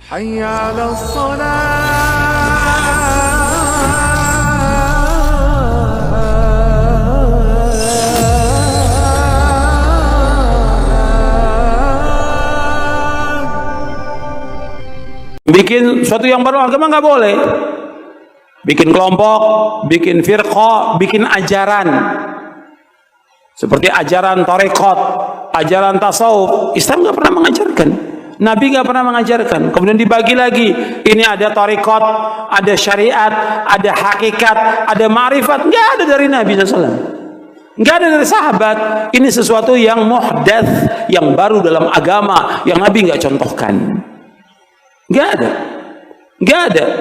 حي على الصلاة. Bikin suatu yang baru agama nggak boleh. Bikin kelompok, bikin firqah, bikin ajaran. Seperti ajaran tarekat, ajaran tasawuf. Islam nggak pernah mengajarkan. Nabi nggak pernah mengajarkan. Kemudian dibagi lagi. Ini ada tarekat, ada syariat, ada hakikat, ada ma'rifat. Nggak ada dari Nabi SAW. Nggak ada dari sahabat. Ini sesuatu yang muhdats, yang baru dalam agama, yang Nabi nggak contohkan. Nggak ada.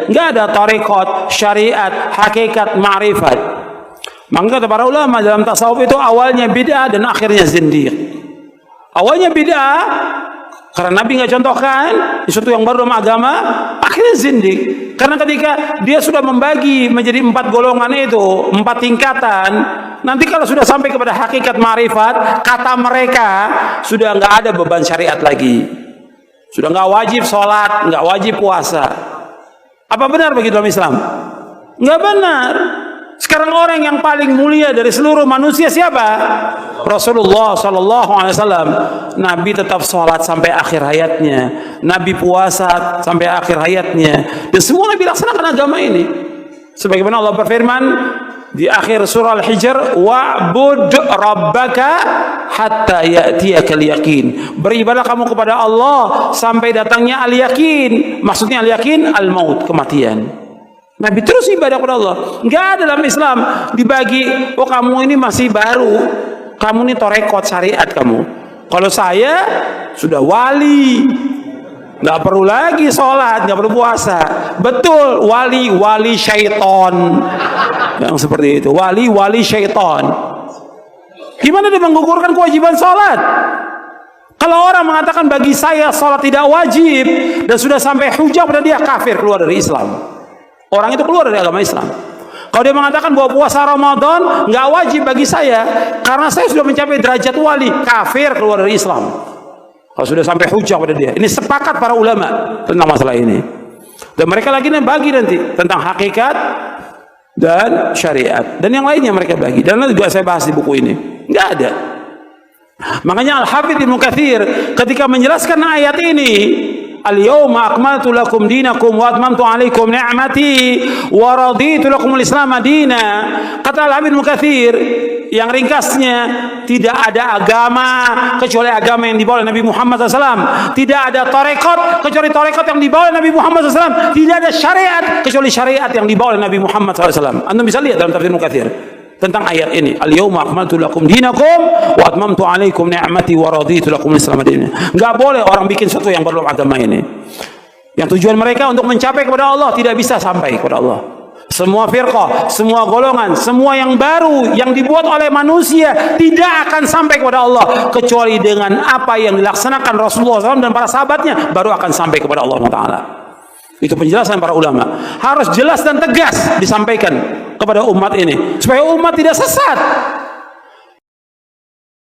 Nggak ada tarekat, syariat, hakikat, ma'rifat. Maka kata para ulama dalam tasawuf itu awalnya bid'ah dan akhirnya zindiq. Awalnya bid'ah karena Nabi nggak contohkan sesuatu yang baru dalam agama, akhirnya zindiq. Karena ketika dia sudah membagi menjadi 4 golongan itu, 4 tingkatan, nanti kalau sudah sampai kepada hakikat ma'rifat, kata mereka sudah nggak ada beban syariat lagi. Sudah nggak wajib sholat, nggak wajib puasa. Apa benar begitu dalam Islam? Nggak benar. Sekarang orang yang paling mulia dari seluruh manusia siapa? Rasulullah Sallallahu Alaihi Wasallam. Nabi tetap sholat sampai akhir hayatnya. Nabi puasa sampai akhir hayatnya. Dan semua Nabi laksanakan agama ini. Sebagaimana Allah berfirman di akhir surah Al-Hijr, wa'bud rabbaka hatta ya'tiyakal yaqin. Beribadah kamu kepada Allah sampai datangnya al-yaqin. Maksudnya al-yaqin al-maut, kematian. Nabi terus ibadah kepada Allah. Enggak ada dalam Islam dibagi, oh kamu ini masih baru, kamu ini tarekat syariat kamu. Kalau saya sudah wali, nggak perlu lagi sholat, nggak perlu puasa. Betul, wali syaiton yang seperti itu, wali syaiton. Gimana dia menggugurkan kewajiban sholat? Kalau orang mengatakan bagi saya sholat tidak wajib dan sudah sampai hujah pada dia, kafir, keluar dari Islam. Orang itu keluar dari agama Islam. Kalau dia mengatakan bahwa puasa Ramadan nggak wajib bagi saya karena saya sudah mencapai derajat wali, kafir, keluar dari Islam. Kalau sudah sampai hujah pada dia. Ini sepakat para ulama tentang masalah ini. Dan mereka lagi bagi nanti tentang hakikat dan syariat dan yang lainnya mereka bagi. Dan nanti juga saya bahas di buku ini. Nggak ada. Makanya Al-Hafidz Ibnu Katsir ketika menjelaskan ayat ini, al-yawma akmaltu lakum dinakum wa atmamtu alaikum ni'mati wa raditu lakumul Islam madina. Kata Al-Hafidz Ibnu Katsir yang ringkasnya, tidak ada agama kecuali agama yang dibawa oleh Nabi Muhammad SAW. Tidak ada tarekat kecuali tarekat yang dibawa oleh Nabi Muhammad SAW. Tidak ada syariat kecuali syariat yang dibawa oleh Nabi Muhammad SAW. Anda bisa lihat dalam tafsir Ibnu Katsir tentang ayat ini, al-yawma akmaltu lakum dinakum wa atmamtu alaikum ni'mati wa raditu lakumul Islam madina. Enggak boleh orang bikin sesuatu yang baru dalam agama ini. Yang tujuan mereka untuk mencapai kepada Allah tidak bisa sampai kepada Allah. Semua firqah, semua golongan, semua yang baru yang dibuat oleh manusia tidak akan sampai kepada Allah kecuali dengan apa yang dilaksanakan Rasulullah SAW dan para sahabatnya, baru akan sampai kepada Allah Taala. Itu penjelasan para ulama. Harus jelas dan tegas disampaikan kepada umat ini supaya umat tidak sesat.